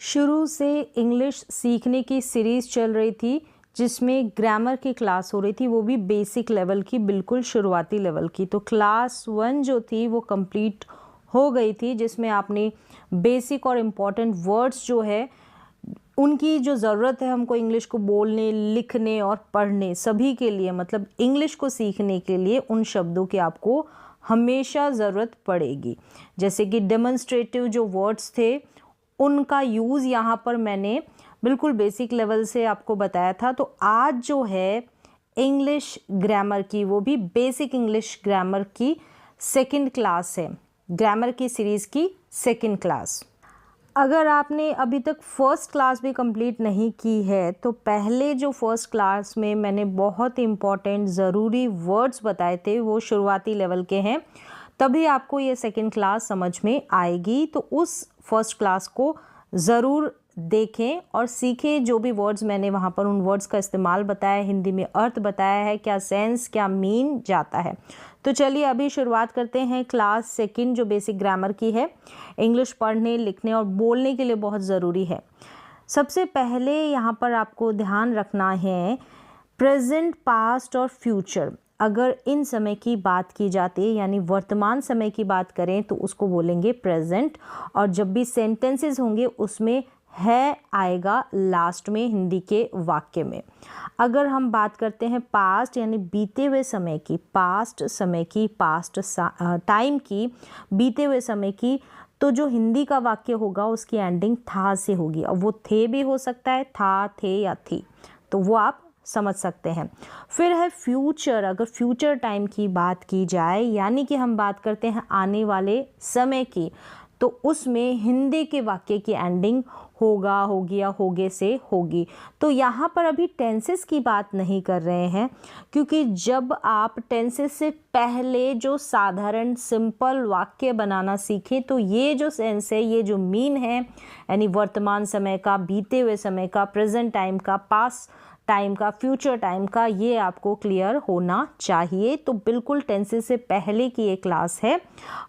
शुरू से इंग्लिश सीखने की सीरीज़ चल रही थी जिसमें ग्रामर की क्लास हो रही थी, वो भी बेसिक लेवल की, बिल्कुल शुरुआती लेवल की। तो क्लास 1 जो थी वो कंप्लीट हो गई थी, जिसमें आपने बेसिक और इम्पॉर्टेंट वर्ड्स जो है उनकी जो ज़रूरत है हमको इंग्लिश को बोलने, लिखने और पढ़ने सभी के लिए, मतलब इंग्लिश को सीखने के लिए उन शब्दों की आपको हमेशा ज़रूरत पड़ेगी। जैसे कि डेमोन्स्ट्रेटिव जो वर्ड्स थे उनका यूज़ यहाँ पर मैंने बिल्कुल बेसिक लेवल से आपको बताया था। तो आज जो है इंग्लिश ग्रामर की, वो भी बेसिक इंग्लिश ग्रामर की सेकंड क्लास है, ग्रामर की सीरीज़ की सेकंड क्लास। अगर आपने अभी तक फर्स्ट क्लास भी कंप्लीट नहीं की है तो पहले जो फर्स्ट क्लास में मैंने बहुत इम्पॉर्टेंट ज़रूरी वर्ड्स बताए थे वो शुरुआती लेवल के हैं, तभी आपको ये सेकंड क्लास समझ में आएगी। तो उस फर्स्ट क्लास को ज़रूर देखें और सीखें। जो भी वर्ड्स मैंने वहाँ पर उन वर्ड्स का इस्तेमाल बताया, हिंदी में अर्थ बताया है, क्या सेंस क्या मीन जाता है। तो चलिए अभी शुरुआत करते हैं क्लास सेकंड जो बेसिक ग्रामर की है। इंग्लिश पढ़ने, लिखने और बोलने के लिए बहुत ज़रूरी है। सबसे पहले यहाँ पर आपको ध्यान रखना है प्रेजेंट, पास्ट और फ्यूचर। अगर इन समय की बात की जाती है यानी वर्तमान समय की बात करें तो उसको बोलेंगे प्रेजेंट, और जब भी सेंटेंसेस होंगे उसमें है आएगा लास्ट में हिंदी के वाक्य में। अगर हम बात करते हैं पास्ट यानी बीते हुए समय की, पास्ट समय की, पास्ट टाइम की, बीते हुए समय की, तो जो हिंदी का वाक्य होगा उसकी एंडिंग था से होगी। अब वो थे भी हो सकता है, था, थे या थी, तो वो आप समझ सकते हैं। फिर है फ्यूचर। अगर फ्यूचर टाइम की बात की जाए यानी कि हम बात करते हैं आने वाले समय की, तो उसमें हिंदी के वाक्य की एंडिंग होगा, होगी या होगे से होगी। तो यहाँ पर अभी टेंसेस की बात नहीं कर रहे हैं, क्योंकि जब आप टेंसेस से पहले जो साधारण सिंपल वाक्य बनाना सीखें तो ये जो सेंस है, ये जो मीन है, यानी वर्तमान समय का, बीते हुए समय का, प्रेजेंट टाइम का, पास्ट टाइम का, फ्यूचर टाइम का, ये आपको क्लियर होना चाहिए। तो बिल्कुल टेंसेस से पहले की ये क्लास है।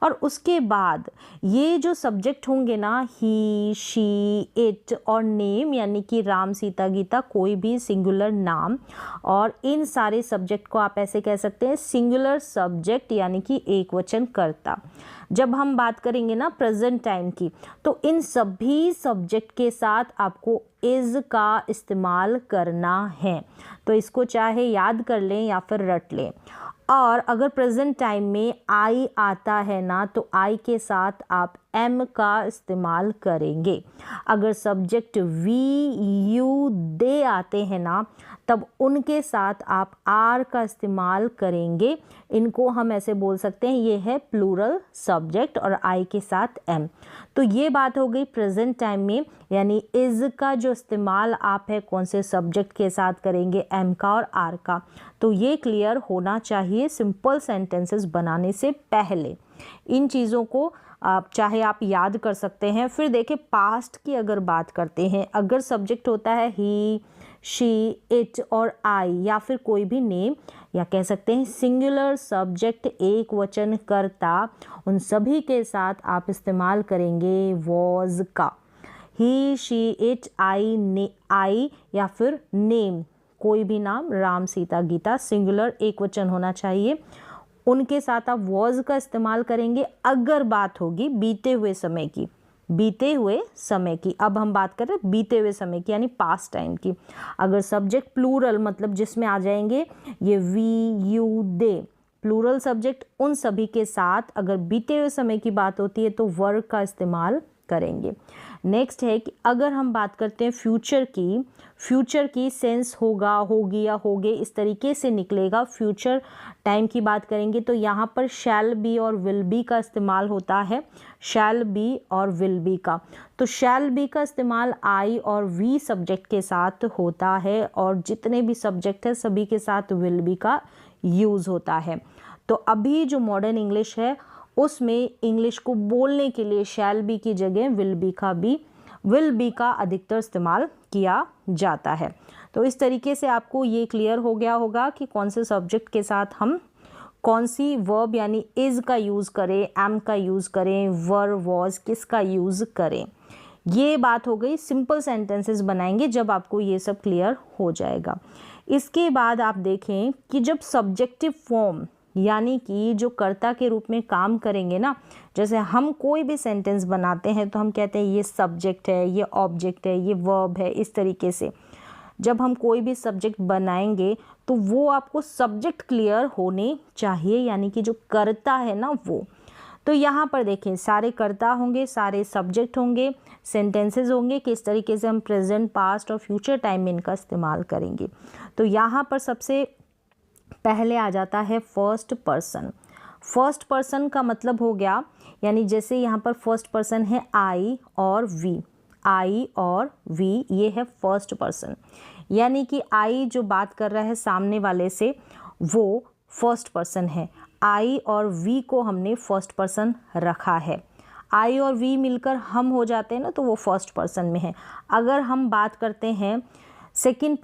और उसके बाद ये जो सब्जेक्ट होंगे ना, ही, शी, इट और नेम, यानी कि राम, सीता, गीता, कोई भी सिंगुलर नाम, और इन सारे सब्जेक्ट को आप ऐसे कह सकते हैं सिंगुलर सब्जेक्ट यानी कि एक वचन कर्ता। जब हम बात करेंगे ना प्रेजेंट टाइम की, तो इन सभी सब्जेक्ट के साथ आपको इज़ का इस्तेमाल करना है। तो इसको चाहे याद कर लें या फिर रट लें। और अगर प्रेजेंट टाइम में आई आता है ना, तो आई के साथ आप एम का इस्तेमाल करेंगे। अगर सब्जेक्ट वी, यू, दे आते हैं ना, तब उनके साथ आप आर का इस्तेमाल करेंगे। इनको हम ऐसे बोल सकते हैं, ये है प्लूरल सब्जेक्ट, और आई के साथ एम। तो ये बात हो गई प्रेजेंट टाइम में, यानी इज़ का जो इस्तेमाल आप है कौन से सब्जेक्ट के साथ करेंगे, एम का और आर का। तो ये क्लियर होना चाहिए सिंपल सेंटेंसेस बनाने से पहले। इन चीज़ों को आप चाहे आप याद कर सकते हैं। फिर देखिए पास्ट की अगर बात करते हैं, अगर सब्जेक्ट होता है ही, शी, इट और आई, या फिर कोई भी नेम, या कह सकते हैं सिंगुलर सब्जेक्ट एक वचन कर्ता, उन सभी के साथ आप इस्तेमाल करेंगे वॉज का। ही, शी, इट, आई या फिर नेम, कोई भी नाम, राम, सीता, गीता, सिंगुलर एक वचन होना चाहिए, उनके साथ आप वॉज का इस्तेमाल करेंगे। अगर बात होगी बीते हुए समय की, बीते हुए समय की, अब हम बात कर रहे हैं बीते हुए समय की यानी पास्ट टाइम की। अगर सब्जेक्ट प्लूरल, मतलब जिसमें आ जाएंगे ये we, you, they, plural subject, उन सभी के साथ अगर बीते हुए समय की बात होती है तो वर्ब का इस्तेमाल करेंगे। नेक्स्ट है कि अगर हम बात करते हैं फ्यूचर की, फ्यूचर की सेंस होगा, होगी या होगे इस तरीके से निकलेगा। फ्यूचर टाइम की बात करेंगे तो यहाँ पर शैल बी और विल बी का इस्तेमाल होता है, शैल बी और विल बी का। तो शैल बी का इस्तेमाल आई और वी सब्जेक्ट के साथ होता है, और जितने भी सब्जेक्ट है सभी के साथ विल बी का यूज़ होता है। तो अभी जो मॉडर्न इंग्लिश है उसमें इंग्लिश को बोलने के लिए शैल बी की जगह विल बी का अधिकतर इस्तेमाल किया जाता है। तो इस तरीके से आपको ये क्लियर हो गया होगा कि कौन से सब्जेक्ट के साथ हम कौन सी वर्ब यानी इज़ का यूज़ करें, एम का यूज़ करें, वर, वॉज किसका यूज़ करें। ये बात हो गई, सिंपल सेंटेंसेस बनाएंगे जब आपको ये सब क्लियर हो जाएगा। इसके बाद आप देखें कि जब सब्जेक्टिव फॉर्म यानी कि जो कर्ता के रूप में काम करेंगे ना, जैसे हम कोई भी सेंटेंस बनाते हैं तो हम कहते हैं ये सब्जेक्ट है, ये ऑब्जेक्ट है, ये वर्ब है। इस तरीके से जब हम कोई भी सब्जेक्ट बनाएंगे तो वो आपको सब्जेक्ट क्लियर होने चाहिए, यानी कि जो कर्ता है ना वो। तो यहाँ पर देखें सारे कर्ता होंगे, सारे सब्जेक्ट होंगे, सेंटेंसेस होंगे, किस तरीके से हम प्रेजेंट, पास्ट और फ्यूचर टाइम में इनका इस्तेमाल करेंगे। तो यहाँ पर सबसे पहले आ जाता है फर्स्ट पर्सन। फर्स्ट पर्सन का मतलब हो गया, यानी जैसे यहाँ पर फर्स्ट पर्सन है आई और वी, आई और वी, ये है फर्स्ट पर्सन। यानी कि आई जो बात कर रहा है सामने वाले से वो फर्स्ट पर्सन है। आई और वी को हमने फर्स्ट पर्सन रखा है। आई और वी मिलकर हम हो जाते हैं ना, तो वो फर्स्ट पर्सन में है। अगर हम बात करते हैं सेकंड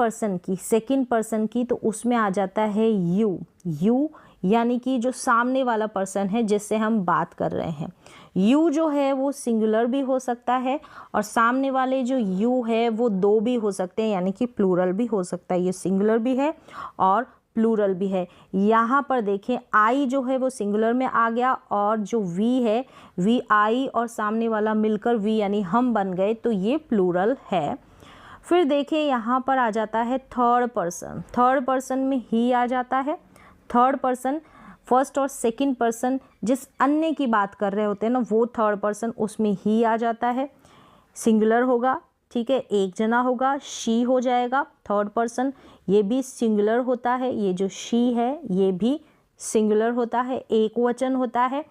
पर्सन की तो उसमें आ जाता है यू। यू यानी कि जो सामने वाला पर्सन है जिससे हम बात कर रहे हैं। यू जो है वो सिंगुलर भी हो सकता है और सामने वाले जो यू है वो दो भी हो सकते हैं, यानी कि प्लूरल भी हो सकता है। ये सिंगुलर भी है और प्लूरल भी है। यहाँ पर देखें आई जो है वो सिंगुलर में आ गया और जो वी है, वी आई और सामने वाला मिलकर वी यानी हम बन गए, तो ये प्लूरल है। फिर देखिए यहाँ पर आ जाता है थर्ड पर्सन। थर्ड पर्सन में ही आ जाता है। थर्ड पर्सन, फर्स्ट और सेकंड पर्सन जिस अन्य की बात कर रहे होते हैं ना वो थर्ड पर्सन, उसमें ही आ जाता है। सिंगुलर होगा, ठीक है, एक जना होगा, शी हो जाएगा। थर्ड पर्सन ये भी सिंगुलर होता है, ये जो शी है ये भी सिंगुलर होता है, एक वचन होता है।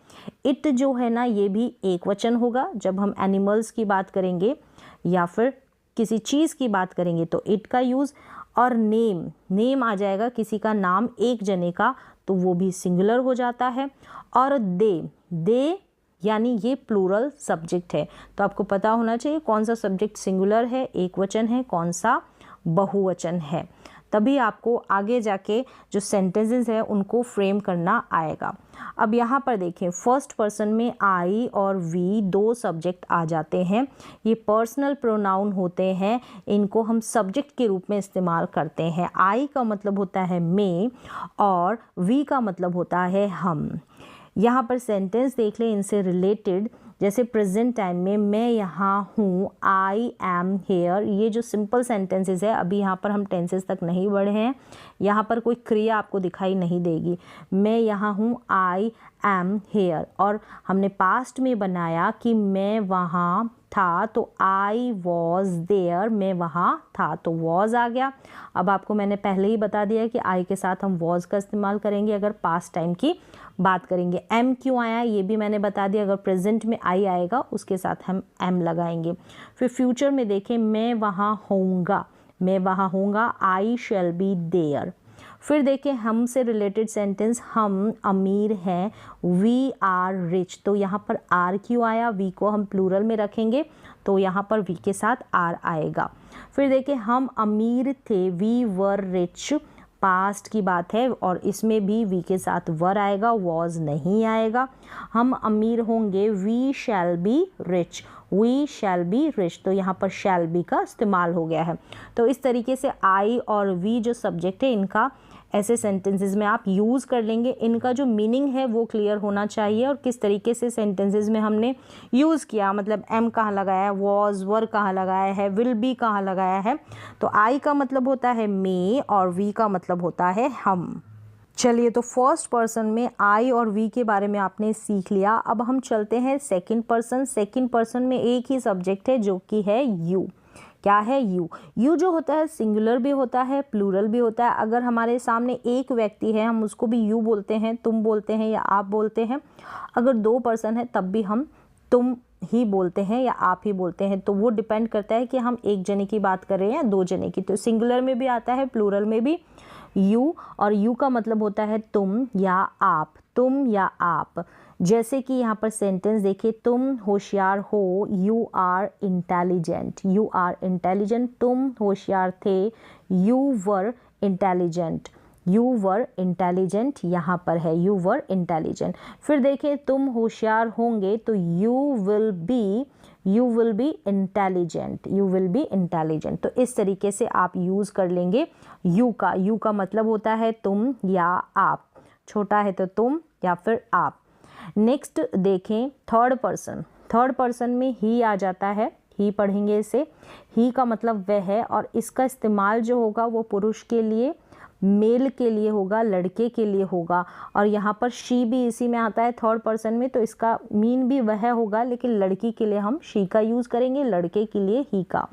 इट जो है ना ये भी एक वचन होगा जब हम एनिमल्स की बात करेंगे या फिर किसी चीज़ की बात करेंगे तो इट का यूज़। और नेम आ जाएगा, किसी का नाम एक जने का, तो वो भी सिंगुलर हो जाता है। और दे यानी ये प्लूरल सब्जेक्ट है। तो आपको पता होना चाहिए कौन सा सब्जेक्ट सिंगुलर है, एक वचन है, कौन सा बहुवचन है, तभी आपको आगे जाके जो सेंटेंसेस है उनको फ्रेम करना आएगा। अब यहाँ पर देखें फर्स्ट पर्सन में आई और वी दो सब्जेक्ट आ जाते हैं। ये पर्सनल प्रोनाउन होते हैं, इनको हम सब्जेक्ट के रूप में इस्तेमाल करते हैं। आई का मतलब होता है मैं और वी का मतलब होता है हम। यहाँ पर सेंटेंस देख लें इनसे रिलेटेड, जैसे प्रेजेंट टाइम में मैं यहाँ हूँ, आई एम हेयर। ये जो सिंपल सेंटेंसेस है, अभी यहाँ पर हम टेंसेस तक नहीं बढ़े हैं, यहाँ पर कोई क्रिया आपको दिखाई नहीं देगी। मैं यहाँ हूँ, आई एम हेयर, और हमने पास्ट में बनाया कि मैं वहाँ था, तो आई वॉज देयर, मैं वहाँ था, तो वॉज आ गया। अब आपको मैंने पहले ही बता दिया कि आई के साथ हम वॉज का इस्तेमाल करेंगे अगर पास्ट टाइम की बात करेंगे। एम क्यों आया ये भी मैंने बता दिया, अगर प्रेजेंट में आई आएगा उसके साथ हम एम लगाएंगे। फिर फ्यूचर में देखें मैं वहाँ होऊंगा, आई शैल बी देयर। फिर देखें हमसे रिलेटेड सेंटेंस, हम अमीर हैं, वी आर रिच। तो यहाँ पर आर क्यों आया, वी को हम प्लूरल में रखेंगे तो यहाँ पर वी के साथ आर आएगा। फिर देखें हम अमीर थे, वी वर रिच, पास्ट की बात है और इसमें भी वी के साथ वर आएगा, वॉज नहीं आएगा। हम अमीर होंगे, we shall be rich, we shall be rich, तो यहाँ पर शैल बी का इस्तेमाल हो गया है। तो इस तरीके से आई और वी जो सब्जेक्ट है इनका ऐसे सेंटेंसेस में आप यूज़ कर लेंगे। इनका जो मीनिंग है वो क्लियर होना चाहिए और किस तरीके से सेंटेंसेस में हमने यूज़ किया, मतलब एम कहाँ लगाया है, वॉज, वर कहाँ लगाया है, विल बी कहाँ लगाया है। तो आई का मतलब होता है मे और वी का मतलब होता है हम। चलिए, तो फर्स्ट पर्सन में आई और वी के बारे में आपने सीख लिया। अब हम चलते हैं सेकंड पर्सन। सेकंड पर्सन में एक ही सब्जेक्ट है जो कि है यू। क्या है यू? यू जो होता है सिंगुलर भी होता है, प्लूरल भी होता है। अगर हमारे सामने एक व्यक्ति है हम उसको भी यू बोलते हैं, तुम बोलते हैं या आप बोलते हैं। अगर दो पर्सन है तब भी हम तुम ही बोलते हैं या आप ही बोलते हैं। तो वो डिपेंड करता है कि हम एक जने की बात कर रहे हैं या दो जने की। तो सिंगुलर में भी आता है, प्लूरल में भी यू, और यू का मतलब होता है तुम या आप, तुम या आप। जैसे कि यहाँ पर सेंटेंस देखिए, तुम होशियार हो, you are intelligent, you are intelligent. तुम होशियार थे, you were intelligent, you were intelligent यहाँ पर है, यू वर इंटेलिजेंट। फिर देखिए तुम होशियार होंगे तो you will be, you will be intelligent, you will be intelligent. तो इस तरीके से आप यूज़ कर लेंगे यू का। यू का मतलब होता है तुम या आप, छोटा है तो तुम या फिर आप। नेक्स्ट देखें थर्ड पर्सन। थर्ड पर्सन में ही आ जाता है, ही पढ़ेंगे इसे। ही का मतलब वह है, और इसका इस्तेमाल जो होगा वो पुरुष के लिए, मेल के लिए होगा, लड़के के लिए होगा। और यहाँ पर शी भी इसी में आता है थर्ड पर्सन में, तो इसका मीन भी वह होगा, लेकिन लड़की के लिए हम शी का यूज़ करेंगे, लड़के के लिए ही का।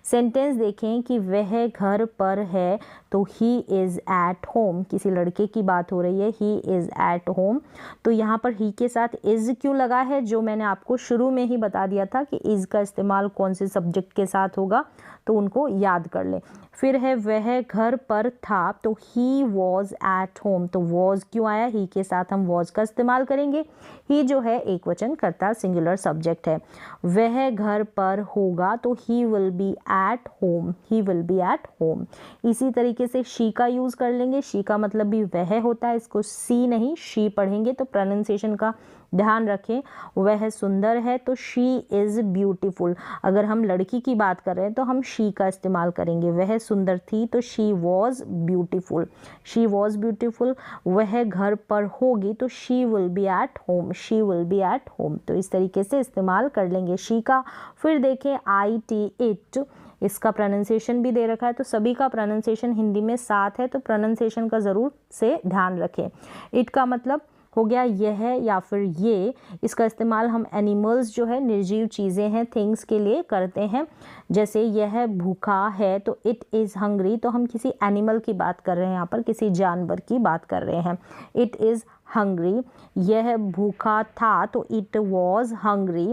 सेंटेंस देखें कि वह घर पर है, तो ही इज़ एट होम, किसी लड़के की बात हो रही है, ही इज़ एट होम। तो यहाँ पर ही के साथ इज़ क्यों लगा है, जो मैंने आपको शुरू में ही बता दिया था कि इज़ का इस्तेमाल कौन से सब्जेक्ट के साथ होगा, तो उनको याद कर लें। फिर है वह घर पर था, तो ही वॉज एट होम। तो वॉज क्यों आया, ही के साथ हम वॉज का इस्तेमाल करेंगे। ही जो है एक वचन कर्ता सिंगुलर सब्जेक्ट है। वह घर पर होगा, तो he will be at home, he will be at home. इसी तरीके से शी का यूज़ कर लेंगे। शी का मतलब भी वह होता है, इसको सी नहीं शी पढ़ेंगे, तो प्रोनाउंसिएशन का ध्यान रखें। वह सुंदर है, तो शी इज़ ब्यूटीफुल। अगर हम लड़की की बात कर रहे हैं तो हम शी का इस्तेमाल करेंगे। वह सुंदर थी, तो she was beautiful, she was beautiful. वह घर पर होगी, तो she will be at home, she will be at home. तो इस तरीके से इस्तेमाल कर लेंगे शी का। फिर देखें आई टी इट, इसका प्रोनाउंसिएशन भी दे रखा है, तो सभी का प्रोनाउंसिएशन हिंदी में साथ है, तो प्रोनाउंसिएशन का ज़रूर से ध्यान रखें। इट का मतलब हो गया यह या फिर ये। इसका इस्तेमाल हम एनिमल्स जो है, निर्जीव चीज़ें हैं, थिंग्स के लिए करते हैं। जैसे यह भूखा है, तो इट इज़ हंग्री, तो हम किसी एनिमल की बात कर रहे हैं, यहाँ पर किसी जानवर की बात कर रहे हैं। It is hungry. यह भूखा था, तो इट वॉज हंग्री।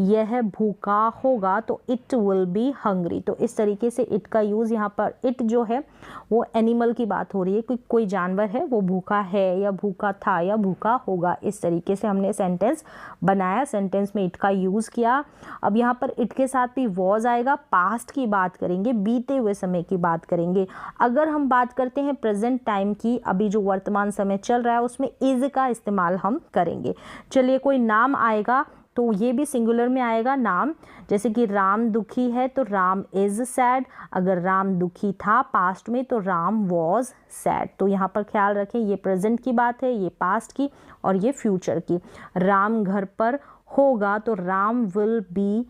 यह भूखा होगा, तो इट विल बी हंग्री। तो इस तरीके से इट का यूज़ यहाँ पर, इट जो है वो एनिमल की बात हो रही है, कोई जानवर है वो भूखा है या भूखा था या भूखा होगा। इस तरीके से हमने सेंटेंस बनाया, सेंटेंस में इट का यूज़ किया। अब यहाँ पर इट के साथ भी वॉज आएगा, पास्ट की बात करेंगे, बीते हुए समय की बात करेंगे। अगर हम बात करते हैं प्रेजेंट टाइम की, अभी जो वर्तमान समय चल रहा है, उसमें इज़ का इस्तेमाल हम करेंगे। चलिए कोई नाम आएगा, तो ये भी सिंगुलर में आएगा नाम। जैसे कि राम दुखी है, तो राम इज़ सैड। अगर राम दुखी था पास्ट में, तो राम वॉज सैड। तो यहाँ पर ख्याल रखें, ये प्रेजेंट की बात है, ये पास्ट की, और ये फ्यूचर की। राम घर पर होगा, तो राम विल बी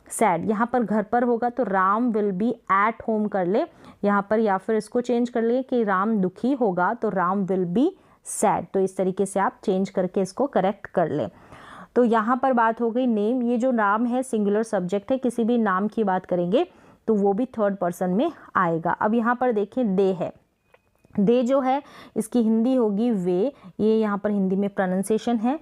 सैड। यहाँ पर घर पर होगा तो Ram will be at home कर ले यहाँ पर, या फिर इसको चेंज कर ले कि राम दुखी होगा तो राम विल बी सैड। तो इस तरीके से आप चेंज करके इसको करेक्ट कर लें। तो यहाँ पर बात हो गई नेम। ये जो नाम है सिंगुलर सब्जेक्ट है, किसी भी नाम की बात करेंगे तो वो भी थर्ड पर्सन में आएगा। अब यहाँ पर देखें दे है, दे जो है इसकी हिंदी होगी वे, ये यहाँ पर हिंदी में प्रोनाउंसिएशन है।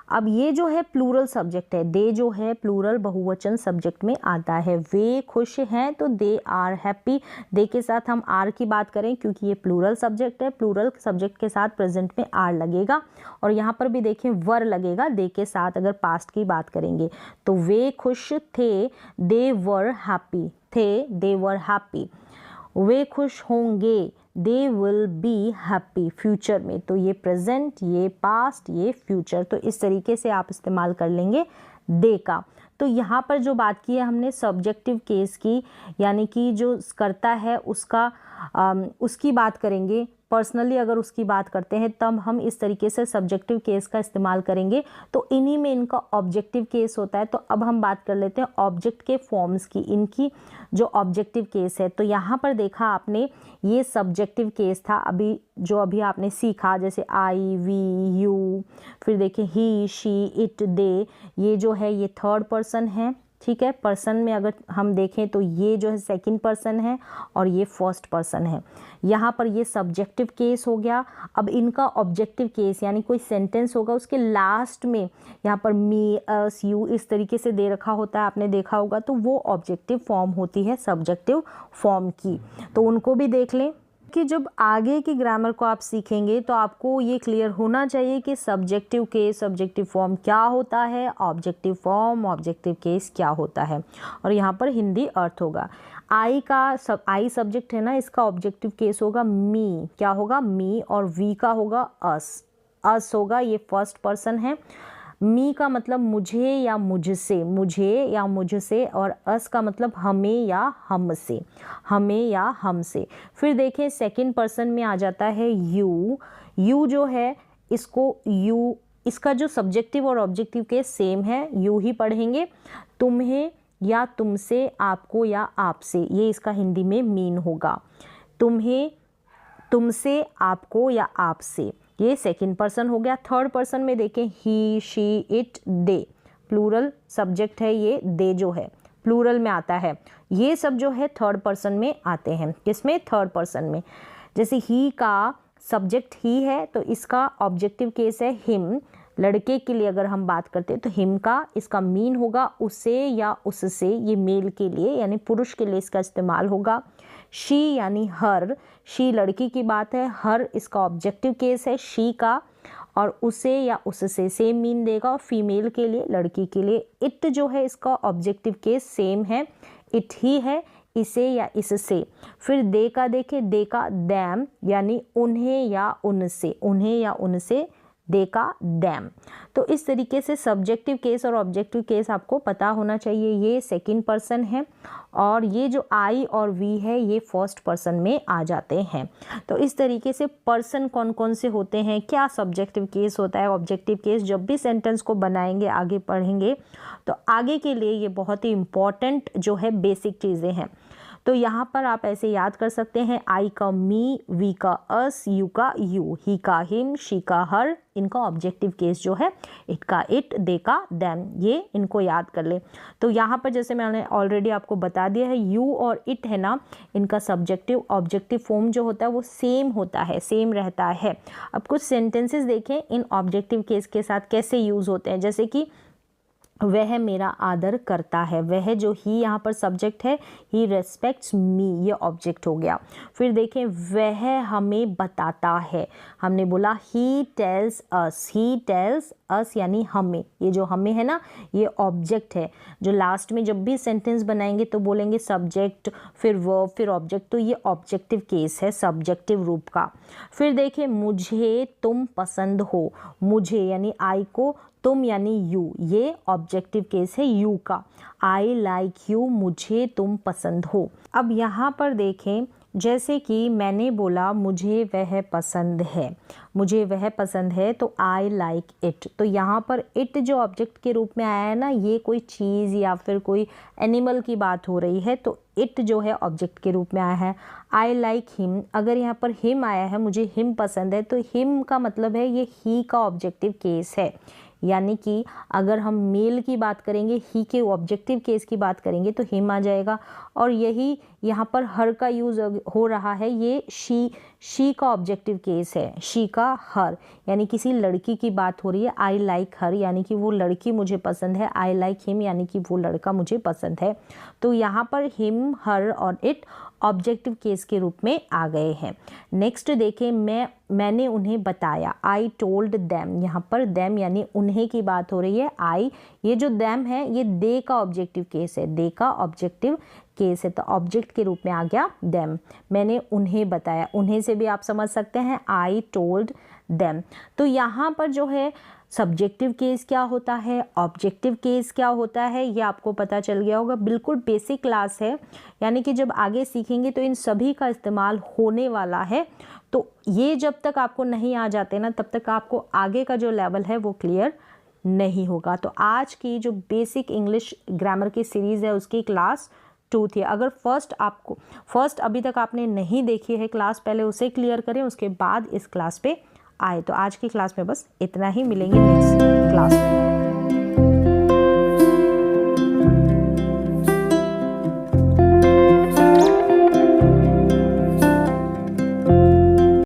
अब ये जो है प्लूरल सब्जेक्ट है, दे जो है प्लूरल बहुवचन सब्जेक्ट में आता है। वे खुश हैं, तो दे आर हैप्पी। दे के साथ हम आर की बात करें क्योंकि ये प्लूरल सब्जेक्ट है, प्लूरल सब्जेक्ट के साथ प्रेजेंट में आर लगेगा। और यहाँ पर भी देखें वर लगेगा दे के साथ, अगर पास्ट की बात करेंगे तो वे खुश थे, दे वर हैप्पी, थे दे वर हैप्पी। वे खुश होंगे, they will be happy future में। तो ये प्रेजेंट, ये पास्ट, ये फ्यूचर। तो इस तरीके से आप इस्तेमाल कर लेंगे दे का। तो यहाँ पर जो बात की है हमने सब्जेक्टिव केस की, यानी कि जो करता है उसका उसकी बात करेंगे। पर्सनली अगर उसकी बात करते हैं तब हम इस तरीके से सब्जेक्टिव केस का इस्तेमाल करेंगे। तो इन्हीं में इनका ऑब्जेक्टिव केस होता है। तो अब हम बात कर लेते हैं ऑब्जेक्ट के फॉर्म्स की, इनकी जो ऑब्जेक्टिव केस है। तो यहाँ पर देखा आपने, ये सब्जेक्टिव केस था अभी आपने सीखा, जैसे आई, वी, यू। फिर देखिए ही, शी, इट, दे, ये जो है ये थर्ड पर्सन है। ठीक है, पर्सन में अगर हम देखें तो ये जो है सेकंड पर्सन है और ये फर्स्ट पर्सन है। यहाँ पर ये सब्जेक्टिव केस हो गया। अब इनका ऑब्जेक्टिव केस, यानी कोई सेंटेंस होगा उसके लास्ट में यहाँ पर मी, अस, यू इस तरीके से दे रखा होता है, आपने देखा होगा, तो वो ऑब्जेक्टिव फॉर्म होती है सब्जेक्टिव फॉर्म की। तो उनको भी देख लें कि जब आगे की ग्रामर को आप सीखेंगे तो आपको ये क्लियर होना चाहिए कि सब्जेक्टिव केस, सब्जेक्टिव फॉर्म क्या होता है, ऑब्जेक्टिव फॉर्म, ऑब्जेक्टिव केस क्या होता है। और यहाँ पर हिंदी अर्थ होगा। आई सब्जेक्ट है ना, इसका ऑब्जेक्टिव केस होगा मी। क्या होगा? मी। और वी का होगा अस। अस होगा, ये फर्स्ट पर्सन है। मी का मतलब मुझे या मुझसे, मुझे या मुझसे, और अस का मतलब हमें या हमसे, हमें या हमसे। फिर देखें सेकंड पर्सन में आ जाता है यू। यू जो है इसको यू, इसका जो सब्जेक्टिव और ऑब्जेक्टिव केस सेम है, यू ही पढ़ेंगे। तुम्हें या तुमसे, आपको या आपसे, ये इसका हिंदी में मीन होगा। तुम्हें, तुमसे, आपको या आपसे, ये सेकंड पर्सन हो गया। थर्ड पर्सन में देखें he, she, it, they, plural subject है, ये दे जो है प्लूरल में आता है। ये सब जो है थर्ड पर्सन में आते हैं। किसमें? थर्ड पर्सन में। जैसे ही का सब्जेक्ट ही है तो इसका ऑब्जेक्टिव केस है हिम। लड़के के लिए अगर हम बात करते हैं तो हिम का इसका मीन होगा उसे या उससे, ये मेल के लिए यानी पुरुष के लिए इसका इस्तेमाल होगा। शी यानी हर, शी लड़की की बात है, हर इसका ऑब्जेक्टिव केस है शी का, और उसे या उससे सेम मीन देगा। और फीमेल के लिए, लड़की के लिए इट जो है इसका ऑब्जेक्टिव केस सेम है, इट ही है, इसे या इससे। फिर दे का देखें, दे का दैम यानी उन्हें या उनसे, उन्हें या उनसे, दे का दैम। तो इस तरीके से सब्जेक्टिव केस और ऑब्जेक्टिव केस आपको पता होना चाहिए। ये सेकंड पर्सन है और ये जो आई और वी है ये फर्स्ट पर्सन में आ जाते हैं। तो इस तरीके से पर्सन कौन कौन से होते हैं, क्या सब्जेक्टिव केस होता है, ऑब्जेक्टिव केस, जब भी सेंटेंस को बनाएंगे आगे पढ़ेंगे तो आगे के लिए ये बहुत ही इम्पॉर्टेंट जो है बेसिक चीज़ें हैं। तो यहाँ पर आप ऐसे याद कर सकते हैं, आई का मी, वी का अस, यू का यू, ही का हिम, शी का हर, इनका ऑब्जेक्टिव केस जो है इट का इट, दे का दैम, ये इनको याद कर ले। तो यहाँ पर जैसे मैंने ऑलरेडी आपको बता दिया है, यू और इट है ना, इनका सब्जेक्टिव ऑब्जेक्टिव फॉर्म जो होता है वो सेम होता है, सेम रहता है। अब कुछ सेंटेंसेस देखें इन ऑब्जेक्टिव केस के साथ कैसे यूज़ होते हैं। जैसे कि वह मेरा आदर करता है, वह जो ही यहाँ पर सब्जेक्ट है, ही रेस्पेक्ट्स मी, ये ऑब्जेक्ट हो गया। फिर देखें वह हमें बताता है, हमने बोला he tells us, he tells us यानी हमें, ये जो हमें है ना ये ऑब्जेक्ट है। जो लास्ट में जब भी सेंटेंस बनाएंगे तो बोलेंगे सब्जेक्ट फिर वर्ब फिर ऑब्जेक्ट, तो ये ऑब्जेक्टिव केस है सब्जेक्टिव रूप का। फिर देखें मुझे तुम पसंद हो, मुझे यानी आई को, तुम यानी यू, ये ऑब्जेक्टिव केस है यू का। आई लाइक यू, मुझे तुम पसंद हो। अब यहाँ पर देखें जैसे कि मैंने बोला मुझे वह पसंद है, मुझे वह पसंद है तो आई लाइक इट। तो यहाँ पर इट जो ऑब्जेक्ट के रूप में आया है ना, ये कोई चीज़ या फिर कोई एनिमल की बात हो रही है, तो इट जो है ऑब्जेक्ट के रूप में आया है। आई लाइक हिम, अगर यहाँ पर हिम आया है, मुझे हिम पसंद है, तो हिम का मतलब है ये ही का ऑब्जेक्टिव केस है। यानी कि अगर हम मेल की बात करेंगे, ही के ऑब्जेक्टिव केस की बात करेंगे तो हिम आ जाएगा। और यही यहाँ पर हर का यूज़ हो रहा है, ये शी का ऑब्जेक्टिव केस है, शी का हर, यानी किसी लड़की की बात हो रही है। आई लाइक हर यानी कि वो लड़की मुझे पसंद है, आई लाइक हिम यानी कि वो लड़का मुझे पसंद है। तो यहाँ पर हिम, हर और इट ऑब्जेक्टिव केस के रूप में आ गए हैं। नेक्स्ट देखें मैंने उन्हें बताया, आई टोल्ड दैम, यहाँ पर दैम यानी उन्हें की बात हो रही है। आई, ये जो दैम है ये दे का ऑब्जेक्टिव केस है, दे का ऑब्जेक्टिव केस है, तो ऑब्जेक्ट के रूप में आ गया दैम। मैंने उन्हें बताया, उन्हें से भी आप समझ सकते हैं आई टोल्ड दैम। तो यहाँ पर जो है सब्जेक्टिव केस क्या होता है, ऑब्जेक्टिव केस क्या होता है, ये आपको पता चल गया होगा। बिल्कुल बेसिक क्लास है, यानी कि जब आगे सीखेंगे तो इन सभी का इस्तेमाल होने वाला है। तो ये जब तक आपको नहीं आ जाते ना, तब तक आपको आगे का जो लेवल है वो क्लियर नहीं होगा। तो आज की जो बेसिक इंग्लिश ग्रामर की सीरीज़ है उसकी क्लास 2 थी। अगर फर्स्ट अभी तक आपने नहीं देखी है क्लास, पहले उसे क्लियर करें, उसके बाद इस क्लास पे आए। तो आज की क्लास में बस इतना ही, मिलेंगे नेक्स्ट क्लास में।